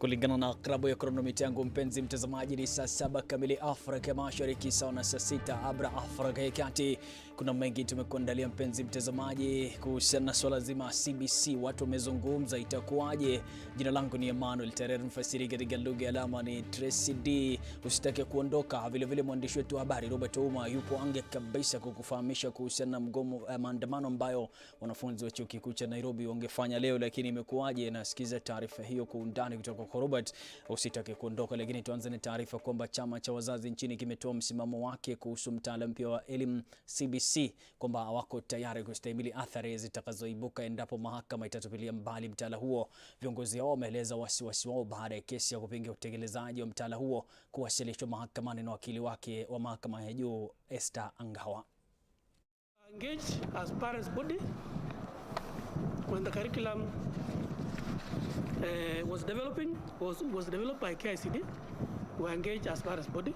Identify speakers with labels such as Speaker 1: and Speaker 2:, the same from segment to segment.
Speaker 1: Kulingana na klabu ya kronomita yangu mpenzi mtazamaji, ni saa 7 kamili Afrika Mashariki, sawa na saa 6 Abra Afrika ya Kati. Kuna mengi tumekuandalia mpenzi mtazamaji kuhusiana na swala zima CBC. Watu wamezungumza itakuwaje. Jina langu ni Emmanuel Terere, mfasiri katika lugha ya alama ni Tracy D. Usitake kuondoka. Vile vile mwandishi wetu wa habari Robert Ouma yupo ange kabisa kukufahamisha kuhusiana na mgomo maandamano ambayo wanafunzi wa chuo kikuu cha Nairobi wangefanya leo, lakini imekuwaje. Nasikiza taarifa hiyo kwa undani kutoka kwa Robert. Usitake kuondoka. Lakini tuanze na taarifa kwamba chama cha wazazi nchini kimetoa msimamo wake kuhusu mtaala mpya wa elimu CBC, kwamba hawako tayari kustahimili athari zitakazoibuka endapo mahakama itatupilia mbali mtaala huo. Viongozi hao wameeleza wasiwasi wao baada ya kesi ya kupinga utekelezaji wa mtaala huo kuwasilishwa mahakamani na wakili wake wa mahakama ya juu Esther Angawa.
Speaker 2: Engaged as parents body when the curriculum was developed by KICD. We were engaged as parents body.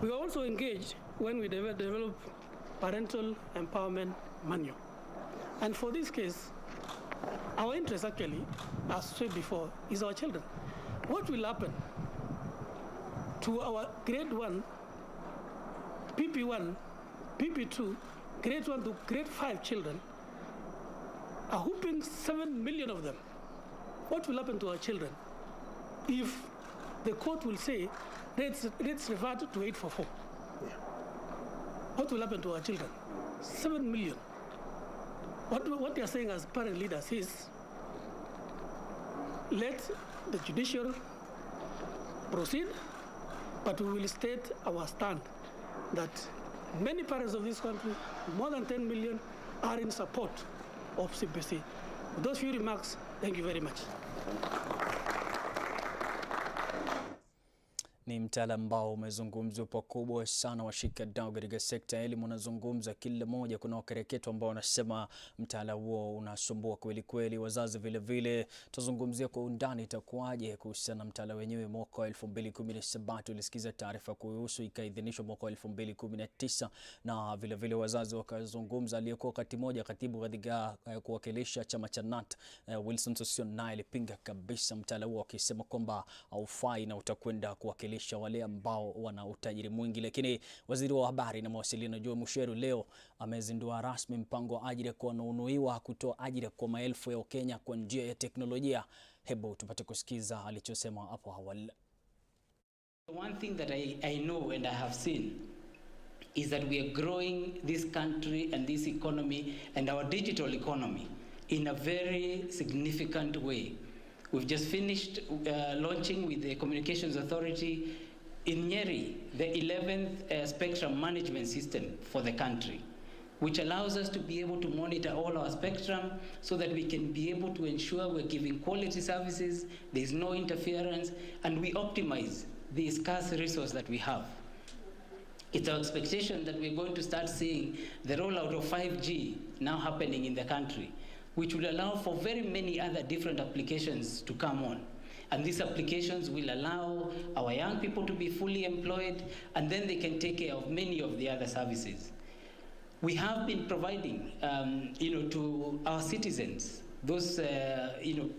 Speaker 2: We were also engaged when we developed parental empowerment manual. And for this case, our interest actually, as said before, is our children. What will happen to our grade 1, PP1, PP2, grade 1 to grade 5 children, a whooping 7 million of them? What will happen to our children if the court will say, let's revert to 844? Yeah. What will happen to our children? 7 million. What they are saying as parent leaders is, let the judiciary proceed, but we will state our stand that many parents of this country, more than 10 million, are in support of CBC. With those few remarks, thank you very much.
Speaker 1: Ni mtaala ambao umezungumzwa pakubwa sana. Washikadau katika sekta ya elimu wanazungumza kila moja. Kuna wakereketo ambao wanasema mtaala huo unasumbua kweli kweli. Wazazi vile vile tuzungumzia kwa undani itakuwaje kuhusiana na mtaala wenyewe. Mwaka 2017 tulisikiza taarifa kuhusu, ikaidhinishwa mwaka 2019, na vile vile wazazi wakazungumza. Aliyekuwa wakati moja katibu katika kuwakilisha chama cha NAT Wilson Sossion naye alipinga kabisa mtaala huo, akisema kwamba haufai na utakwenda kuwakilisha wale ambao wana utajiri mwingi. Lakini waziri wa habari na mawasiliano Joe Musheru leo amezindua rasmi mpango wa ajira kwa wanaonuiwa kutoa ajira kwa maelfu ya Wakenya kwa njia ya teknolojia. Hebu tupate kusikiza alichosema hapo awali.
Speaker 3: One thing that I know and I have seen is that we are growing this country and this economy and our digital economy in a very significant way. We've just finished launching with the Communications Authority in Nyeri, the 11th spectrum management system for the country, which allows us to be able to monitor all our spectrum so that we can be able to ensure we're giving quality services, there's no interference, and we optimize the scarce resource that we have. It's our expectation that we're going to start seeing the rollout of 5G now happening in the country, which will allow for very many other different applications to come on. And these applications will allow our young people to be fully employed, and then they can take care of many of the other services. We have been providing, to our citizens, those,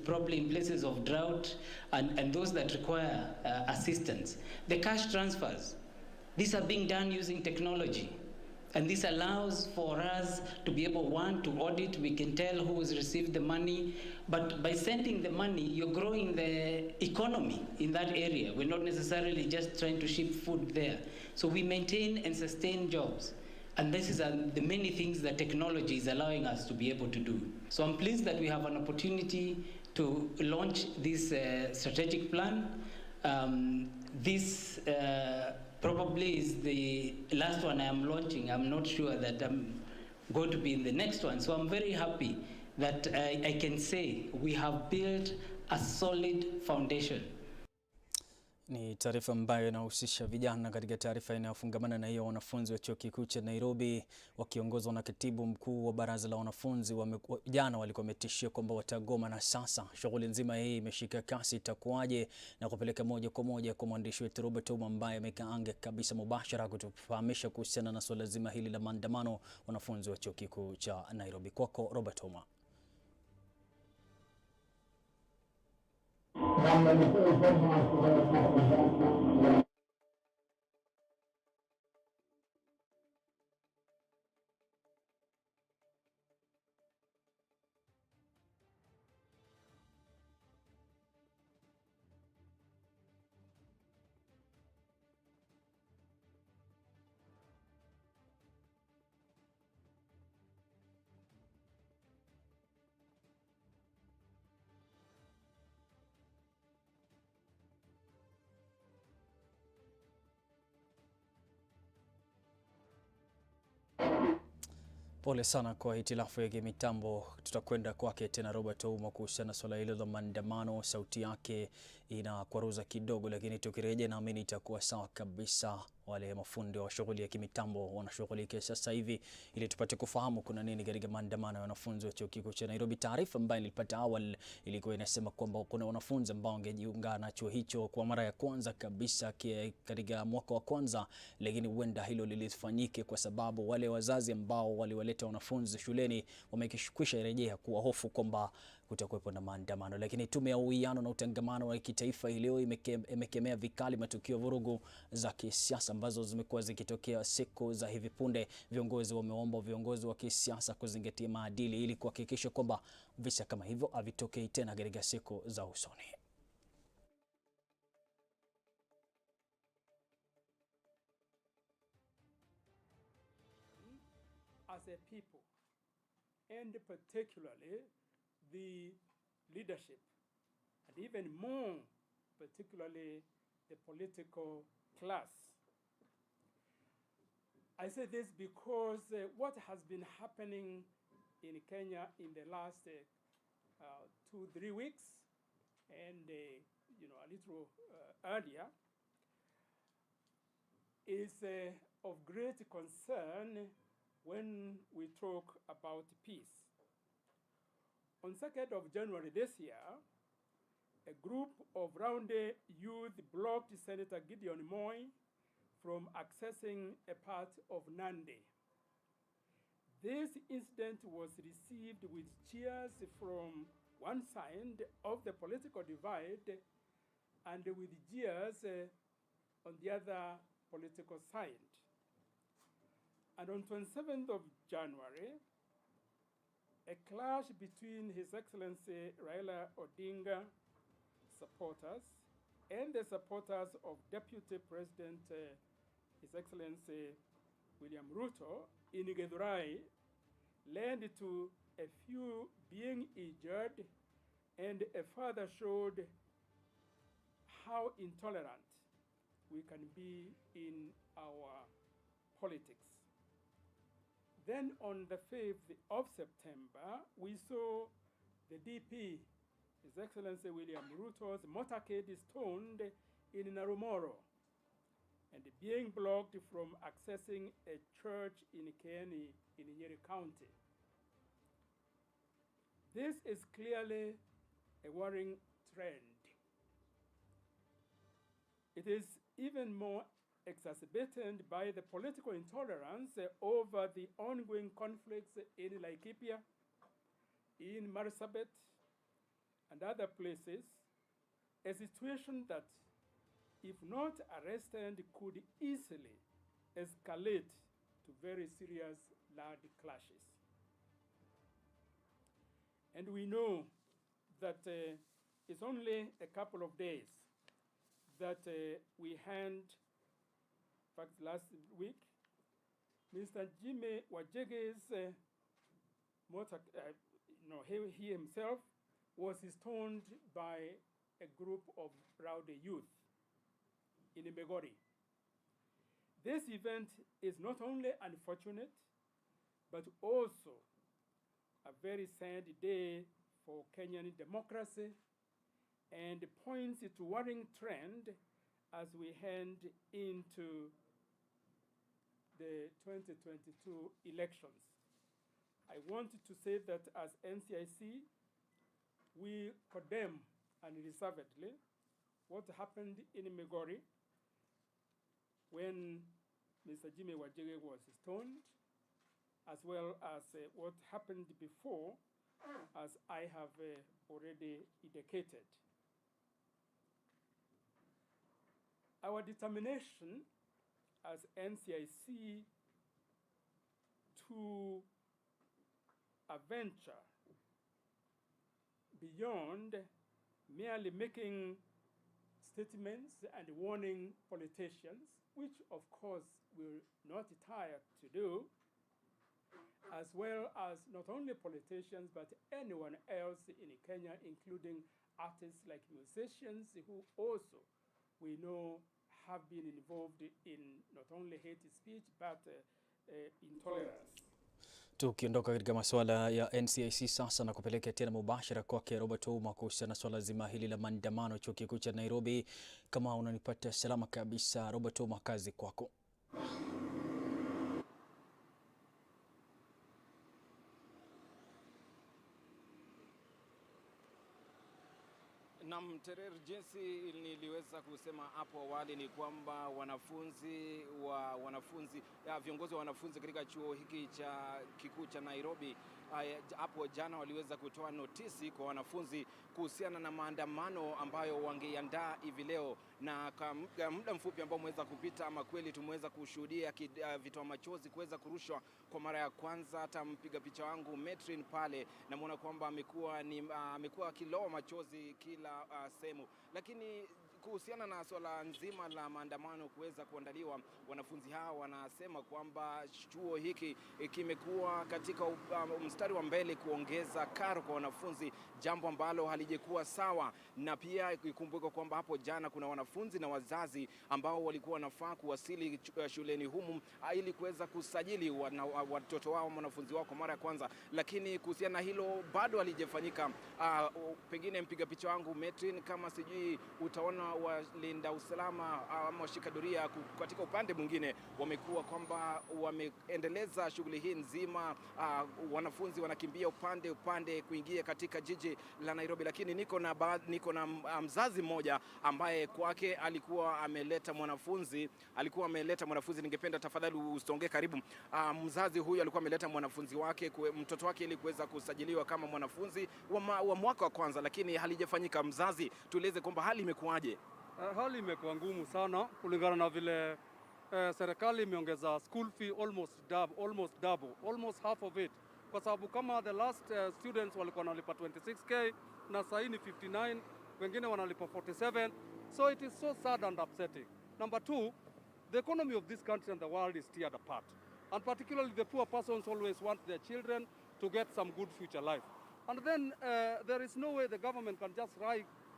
Speaker 3: probably in places of drought and those that require assistance, the cash transfers. These are being done using technology. And this allows for us to be able, one, to audit. We can tell who has received the money. But by sending the money, you're growing the economy in that area. We're not necessarily just trying to ship food there. So we maintain and sustain jobs. And this is the many things that technology is allowing us to be able to do. So I'm pleased that we have an opportunity to launch this strategic plan. This probably is the last one I am launching. I'm not sure that I'm going to be in the next one. So I'm very happy that I can say we have built a solid foundation.
Speaker 1: Ni taarifa ambayo inahusisha vijana. Katika taarifa inayofungamana na hiyo, wanafunzi wa chuo kikuu cha Nairobi wakiongozwa na katibu mkuu wa baraza la wanafunzi jana walikuwa wametishia kwamba watagoma, na sasa shughuli nzima hii imeshika kasi. Itakuwaje? Na kupeleka moja kwa moja kwa mwandishi wetu Robert Ouma ambaye amekaanga kabisa mubashara kutufahamisha kuhusiana na swala zima hili la maandamano wanafunzi wa chuo kikuu cha Nairobi. Kwako Robert Ouma. Pole sana kwa hitilafu ya kimitambo. Tutakwenda kwake tena Robert Ouma kuhusiana na swala hilo la maandamano. Sauti yake inakwaruza kidogo, lakini tukirejea naamini itakuwa sawa kabisa. Wale mafundi wa shughuli ya kimitambo wanashughulikia sasa hivi ili tupate kufahamu kuna nini katika maandamano ya wanafunzi wa chuo kikuu cha Nairobi. Taarifa ambayo nilipata awali ilikuwa inasema kwamba kuna wanafunzi ambao wangejiunga na chuo hicho kwa mara ya kwanza kabisa katika mwaka wa kwanza, lakini huenda hilo lilifanyike kwa sababu wale wazazi ambao waliwaleta wanafunzi shuleni wamekwisha rejea kuwa hofu kwamba kutakuwepo na maandamano. Lakini tume ya uwiano na utangamano wa kitaifa leo imekemea vikali matukio vurugu za kisiasa ambazo zimekuwa zikitokea siku za hivi punde. Viongozi wameomba viongozi wa kisiasa kuzingatia maadili ili kuhakikisha kwamba visa kama hivyo havitokei tena katika siku za usoni.
Speaker 4: As a people, and particularly the leadership, and even more particularly the political class. I say this because what has been happening in Kenya in the last 2-3 weeks, and a little earlier, is of great concern when we talk about peace. On 2nd of January this year, a group of Rowndé youth blocked Senator Gideon Moi from accessing a part of Nandi. This incident was received with cheers from one side of the political divide and with jeers on the other political side. And on 27th of January, a clash between His Excellency Raila Odinga supporters and the supporters of Deputy President His Excellency William Ruto in Githurai led to a few being injured, and a further showed how intolerant we can be in our politics. Then on the 5th of September, we saw the DP, His Excellency William Ruto's motorcade stoned in Narumoro and being blocked from accessing a church in Kieni in Nyeri County. This is clearly a worrying trend. It is even more exacerbated by the political intolerance over the ongoing conflicts in Laikipia, in Marsabit, and other places, a situation that, if not arrested, could easily escalate to very serious land clashes. And we know that it's only a couple of days that we hand, in fact, last week, Mr. Jimmy Wajege's he himself was stoned by a group of rowdy youth in Megori. This event is not only unfortunate, but also a very sad day for Kenyan democracy and points to worrying trend as we head into the 2022 elections. I want to say that as NCIC, we condemn unreservedly what happened in Migori when Mr. Jimmy Wajege was stoned, as well as what happened before, as I have already indicated. our determination as NCIC to a venture beyond merely making statements and warning politicians, which of course we're not tired to do, as well as not only politicians, but anyone else in Kenya, including artists like musicians who also we know have been involved in not only hate speech, but intolerance.
Speaker 1: Tukiondoka katika masuala ya NCIC sasa na kupeleka tena mubashara kwake Robert Ouma kuhusiana na swala zima hili la maandamano chuo kikuu cha Nairobi. Kama unanipata salama kabisa Robert Ouma, kazi kwako.
Speaker 5: Na Mterer, jinsi niliweza kusema hapo awali ni kwamba viongozi wa wanafunzi katika chuo hiki cha kikuu cha Nairobi hapo jana waliweza kutoa notisi kwa wanafunzi kuhusiana na maandamano ambayo wangeandaa hivi leo, na kwa muda mfupi ambao umeweza kupita, ama kweli tumeweza kushuhudia vitoa machozi kuweza kurushwa kwa mara ya kwanza. Hata mpiga picha wangu Metrin pale namuona kwamba amekuwa akiloa machozi kila sehemu. Lakini kuhusiana na swala nzima la maandamano kuweza kuandaliwa, wanafunzi hao wanasema kwamba chuo hiki kimekuwa katika mstari wa mbele kuongeza karo kwa wanafunzi, jambo ambalo halijekuwa sawa. Na pia ikumbuke kwamba hapo jana kuna wanafunzi na wazazi ambao walikuwa wanafaa kuwasili shuleni humu ili kuweza kusajili watoto wao, wanafunzi wao kwa mara ya kwanza, lakini kuhusiana na hilo bado halijafanyika. Pengine mpiga picha wangu Metrin, kama sijui utaona walinda usalama ama washika doria katika upande mwingine wamekuwa kwamba wameendeleza shughuli hii nzima. Wanafunzi wanakimbia upande kuingia katika jiji la Nairobi, lakini niko na mzazi mmoja ambaye kwake alikuwa ameleta mwanafunzi. Ningependa tafadhali usonge karibu. Mzazi huyu alikuwa ameleta mwanafunzi wake, mtoto wake, ili kuweza kusajiliwa kama mwanafunzi wa mwaka wa kwanza, lakini halijafanyika. Mzazi, tueleze kwamba hali imekuwaje?
Speaker 6: Hali imekuwa ngumu sana kulingana na vile serikali imeongeza school fee almost double, almost half of it, kwa sababu kama the last students walikuwa wanalipa 26k na sasa ni 59, wengine wanalipa 47, so it is so sad and upsetting. Number two, the economy of this country and the world is teared apart, and particularly the poor persons always want their children to get some good future life, and then there is no way the government can just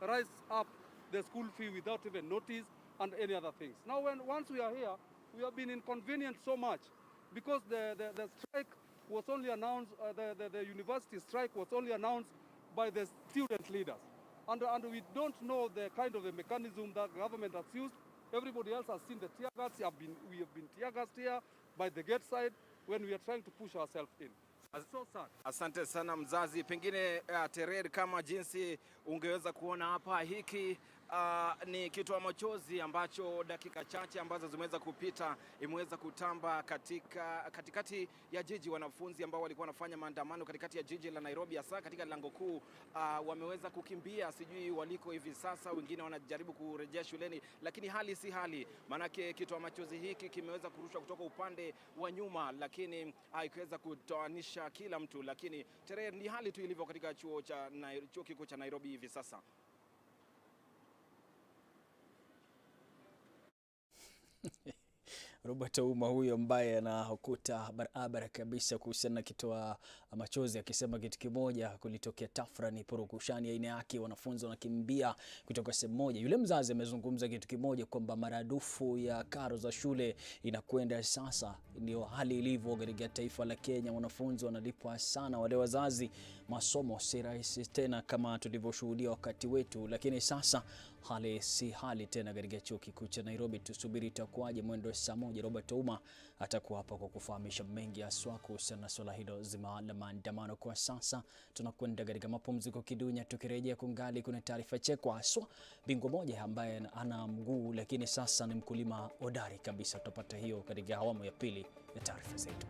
Speaker 6: rise up the school fee without even notice and any other things. Now once we are here, we have been inconvenienced so much because the strike was only announced, the university strike was only announced by the student leaders. And we don't know the kind of a mechanism that government has used. Everybody else has seen the tear gas. We have been tear gassed here by the gate side when we are trying to push ourselves in. So sad.
Speaker 5: Asante sana mzazi. Pengine Terer, kama jinsi ungeweza kuona hapa, hiki ni kitoa machozi ambacho dakika chache ambazo zimeweza kupita imeweza kutamba katikati ya jiji. Wanafunzi ambao walikuwa wanafanya maandamano katikati ya jiji la Nairobi, hasa katika lango kuu, wameweza kukimbia, sijui waliko hivi sasa. Wengine wanajaribu kurejea shuleni, lakini hali si hali, manake kitoa machozi hiki kimeweza kurushwa kutoka upande wa nyuma, lakini haikuweza kutoanisha kila mtu. Lakini Terer, ni hali tu ilivyo katika chuo kikuu cha Nairobi hivi sasa.
Speaker 1: Robert Ouma huyo ambaye anahukuta barabara kabisa kuhusiana na kitoa machozi, akisema kitu kimoja, kulitokea tafrani, purukushani aina yake, wanafunzi wanakimbia kutoka sehemu moja. Yule mzazi amezungumza kitu kimoja kwamba maradufu ya karo za shule inakwenda sasa. Ndio hali ilivyo katika taifa la Kenya, wanafunzi wanalipwa sana, wale wazazi, masomo si rahisi tena kama tulivyoshuhudia wakati wetu. Lakini sasa hali si hali tena katika chuo kikuu cha Nairobi. Tusubiri itakuwaje mwendo saa moja. Robert Ouma atakuwa hapa kwa kufahamisha mengi haswa kuhusiana na swala hilo zima la maandamano. Kwa sasa tunakwenda katika mapumziko kidunya, tukirejea kungali kuna taarifa chekwa haswa bingwa moja ambaye ana mguu lakini sasa ni mkulima hodari kabisa. Tutapata hiyo katika awamu ya pili ya taarifa zetu.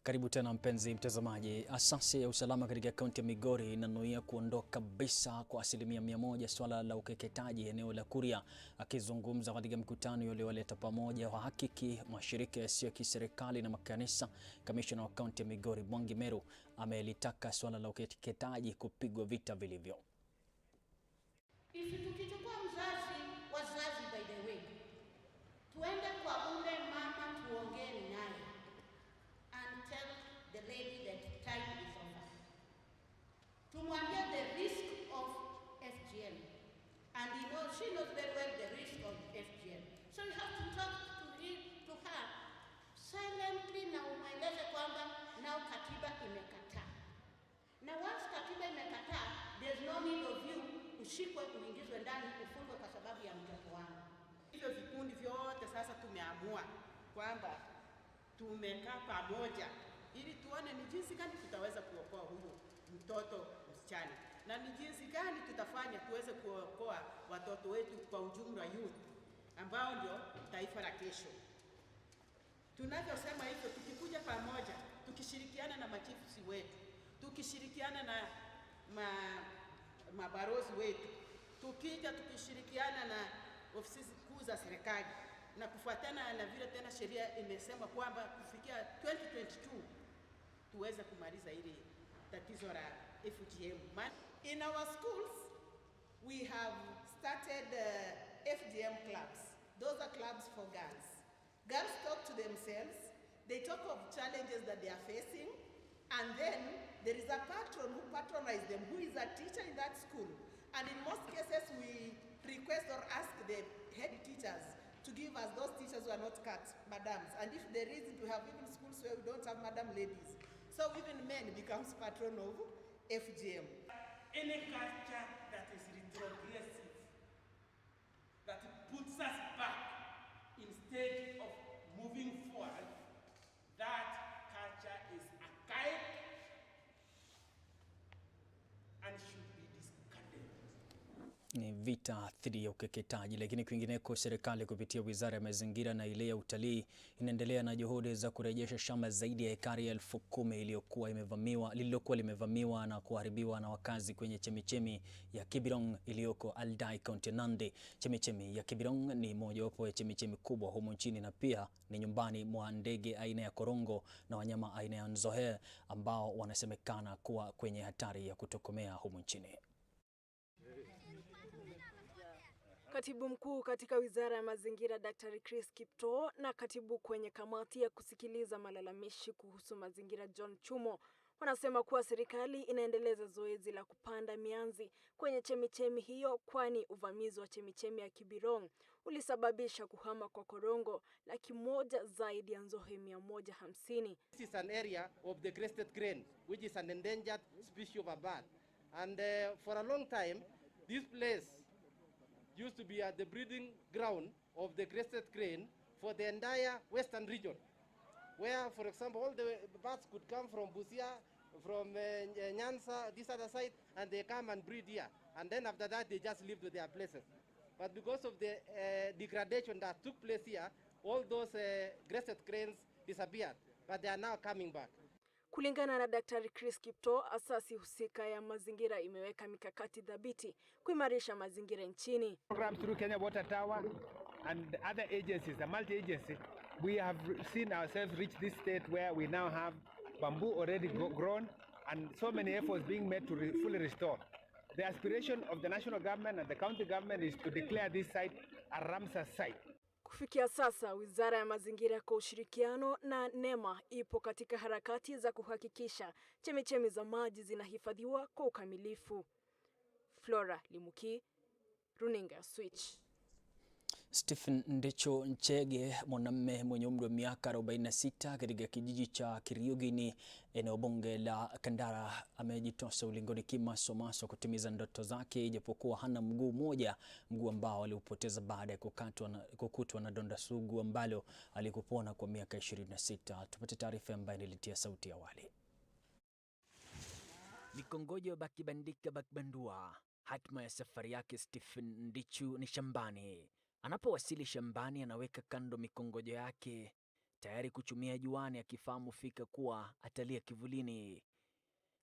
Speaker 1: Karibu tena mpenzi mtazamaji. Asasi ya usalama katika kaunti ya Migori inanuia kuondoa kabisa kwa 100% swala la ukeketaji eneo la Kuria. Akizungumza katika mkutano uliowaleta pamoja wahakiki, mashirika yasiyo ya kiserikali na makanisa, kamishna wa kaunti ya Migori Mwangi Meru amelitaka swala la ukeketaji kupigwa vita vilivyo.
Speaker 7: Tukichukua wazazi by the way, tuende kwa ule mama tuongee naye and tell the lady that time is over. Tumwambie the risk of FGM, and she knows very well the risk of FGM. So you have to talk to her silently na umweleze kwamba nao katiba imekataa. Na once katiba imekataa, there's no need of you ushikwe uingizwe ndani ufungwe kwa sababu ya mtoto wangu.
Speaker 8: Hivyo vikundi vyote sasa tumeamua kwamba tumekaa pamoja ili tuone ni jinsi gani tutaweza kuokoa huyu mtoto msichana na ni jinsi gani tutafanya tuweze kuokoa watoto wetu kwa ujumla, youth ambao ndio taifa la kesho. Tunavyosema hivyo, tukikuja pamoja, tukishirikiana na machiefs wetu, tukishirikiana na mabarozi wetu, tukishirikiana na ofisi kuu za serikali na kufuatana na vile tena sheria imesema kwamba kufikia 2022 tuweze kumaliza ile tatizo la FGM. In our schools we have started FGM clubs. Those are clubs for girls. Girls talk to themselves, they talk of challenges that they are facing, and then there is a patron who patronizes them, who is a teacher in that school. And in most cases we request or ask the head teachers to give us those teachers who are not cut, madams. And if there is, we have even schools where we don't have madam ladies. So even men becomes patron of FGM.
Speaker 9: Any culture that is retrogressive, that puts us back instead of moving forward, that culture is archaic and should be discarded.
Speaker 1: Ni vita dhidi ya ukeketaji. Lakini kwingineko, serikali kupitia Wizara ya Mazingira na ile ya Utalii inaendelea na juhudi za kurejesha shamba zaidi ya ekari 10,000 lililokuwa limevamiwa na kuharibiwa na wakazi kwenye chemichemi ya Kibirong iliyoko Aldai, County Nandi. Chemichemi ya Kibirong ni mojawapo ya chemichemi kubwa humu nchini na pia ni nyumbani mwa ndege aina ya korongo na wanyama aina ya nzohe ambao wanasemekana kuwa kwenye hatari ya kutokomea humu nchini.
Speaker 10: Katibu mkuu katika Wizara ya Mazingira Daktari Chris Kiptoo na katibu kwenye kamati ya kusikiliza malalamishi kuhusu mazingira John Chumo wanasema kuwa serikali inaendeleza zoezi la kupanda mianzi kwenye chemichemi hiyo, kwani uvamizi wa chemichemi ya Kibirong ulisababisha kuhama kwa korongo 100,000 zaidi ya nzohe 150.
Speaker 11: This is an area of the crested crane, which is an endangered species of a bird. And for a long time, this place used to be at the breeding ground of the crested crane for the entire western region, where, for example, all the birds could come from Busia, from Nyanza, this other side, and they come and breed here. And then after that, they just leave to their places. But because of the degradation that took place here, all those crested cranes disappeared, but they are now coming back.
Speaker 10: Kulingana na Daktari Chris Kiptoo, asasi husika ya mazingira imeweka mikakati dhabiti kuimarisha mazingira nchini.
Speaker 12: Programs through Kenya Water Tower and other agencies, the multi-agency, we have seen ourselves reach this state where we now have bamboo already grown and so many efforts being made to fully restore. The aspiration of the national government and the county government is to declare this site a Ramsar site.
Speaker 10: Kufikia sasa, Wizara ya Mazingira kwa ushirikiano na NEMA ipo katika harakati za kuhakikisha chemichemi za maji zinahifadhiwa kwa ukamilifu. Flora Limuki, Runinga Switch.
Speaker 1: Stephen Ndicho Nchege, mwanamume mwenye umri wa miaka 46 katika kijiji cha Kiriugini, eneo bunge la Kandara, amejitosa ulingoni kimasomaso kutimiza ndoto zake, ijapokuwa hana mguu mmoja, mguu ambao aliupoteza baada ya kukutwa na donda sugu ambalo alikupona kwa miaka 26. Tupate taarifa ambayo nilitia sauti awali. Mikongojo bakibandika bakibandua. Hatima ya safari yake Stephen Ndichu ni shambani. Anapowasili shambani, anaweka kando mikongojo yake tayari kuchumia juani, akifahamu fika kuwa atalia kivulini.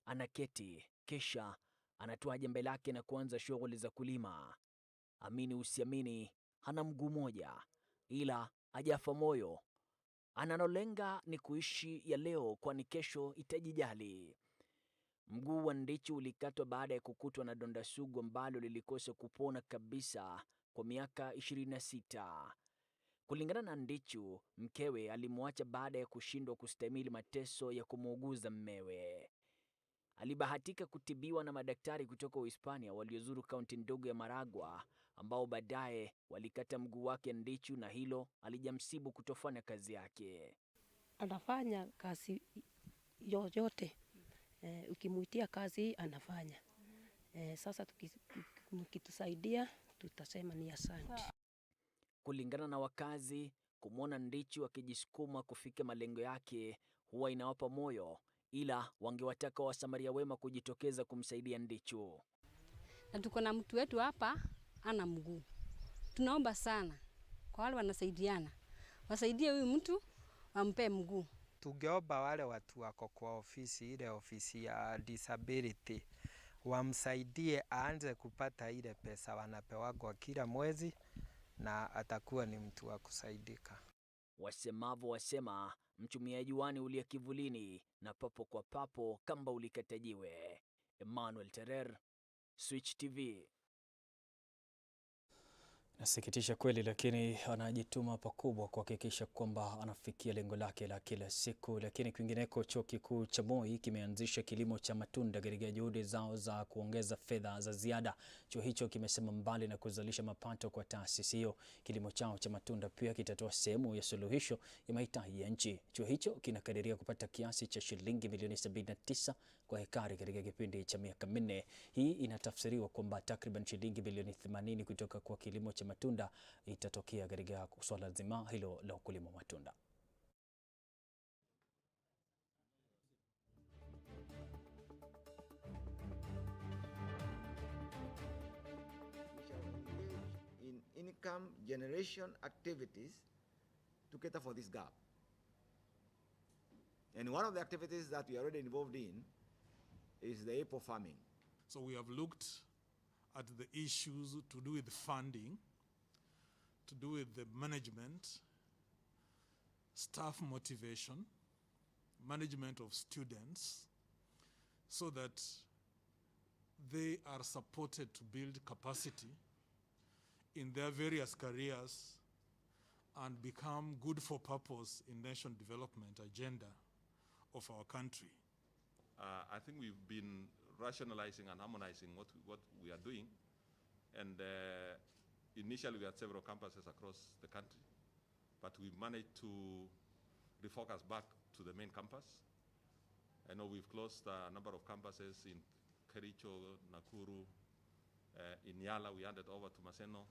Speaker 1: Anaketi kisha anatoa jembe lake na kuanza shughuli za kulima. Amini usiamini, hana mguu moja, ila hajafa moyo. Analolenga ni kuishi ya leo, kwani kesho itajijali. Mguu wa Ndichu ulikatwa baada ya kukutwa na donda sugu ambalo lilikosa kupona kabisa kwa miaka 26. Kulingana na Ndichu, mkewe alimwacha baada ya kushindwa kustahimili mateso ya kumuuguza mmewe. Alibahatika kutibiwa na madaktari kutoka Uhispania waliozuru kaunti ndogo ya Maragua, ambao baadaye walikata mguu wake Ndichu, na hilo alijamsibu kutofanya kazi yake.
Speaker 13: Anafanya kazi yoyote, ukimuitia kazi anafanya. Sasa mkitusaidia tutasema ni asante.
Speaker 1: Kulingana na wakazi, kumwona Ndichu akijisukuma kufika malengo yake huwa inawapa moyo, ila wangewataka wasamaria wema kujitokeza kumsaidia Ndichu.
Speaker 14: Na tuko na mtu wetu hapa ana mguu. Tunaomba sana kwa wale wanasaidiana, wasaidie huyu mtu wampe mguu.
Speaker 15: Tungeomba wale watu wako kwa ofisi, ile ofisi ya disability, wamsaidie aanze kupata ile pesa wanapewa kwa kila mwezi, na atakuwa ni mtu wa kusaidika.
Speaker 1: Wasemavo wasema, mchumia juani ulia kivulini, na papo kwa papo kamba ulikatajiwe. Emmanuel Terer, Switch TV. Nasikitisha kweli, lakini anajituma pakubwa kuhakikisha kwamba anafikia lengo lake la kila siku. Lakini kwingineko, chuo kikuu cha Moi kimeanzisha kilimo cha matunda katika juhudi zao za kuongeza fedha za ziada. Chuo hicho kimesema mbali na kuzalisha mapato kwa taasisi hiyo, kilimo chao cha matunda pia kitatoa sehemu ya suluhisho ya mahitaji ya nchi. Chuo hicho kinakadiria kupata kiasi cha shilingi milioni 79 kwa hekari katika kipindi cha miaka 4. Hii inatafsiriwa kwamba takriban shilingi bilioni 80 kutoka kwa kilimo cha matunda itatokea katika swala zima hilo la ukulima wa matunda.
Speaker 16: In income generation activities to cater for this gap. And one of the activities that we are already involved in is the apple farming.
Speaker 17: So we have looked at the issues to do with funding, to do with the management, staff motivation, management of students, so that they are supported to build capacity in their various careers and become good for purpose in nation development agenda of our country.
Speaker 18: I think we've been rationalizing and harmonizing what we are doing, and initially we had several campuses across the country, but we managed to refocus back to the main campus. I know we've closed a number of campuses in Kericho, Nakuru, in Yala we handed over to Maseno,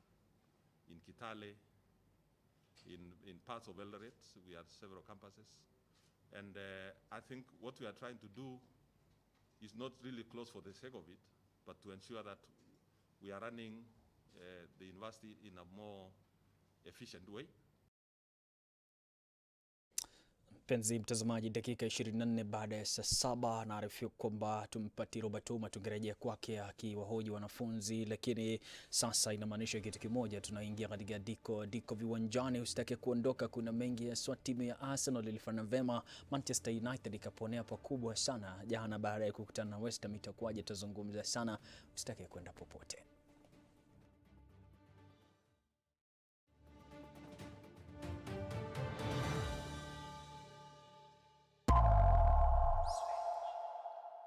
Speaker 18: in Kitale, in parts of Eldoret we had several campuses. And I think what we are trying to do is not really close for the sake of it, but to ensure that we are running the university in a more efficient way.
Speaker 1: Mpenzi mtazamaji, dakika 24 baada ya saa 7, naarifiwa kwamba tumpati Robert Uma, tungerejea kwake akiwahoji wanafunzi, lakini sasa inamaanisha kitu kimoja, tunaingia katika diko viwanjani. Usitake kuondoka, kuna mengi ya swat. Timu ya Arsenal ilifanya vema, Manchester United ikaponea pakubwa sana jana baada ya kukutana na West Ham. Itakuwaje? Tuzungumza sana, usitake kwenda popote.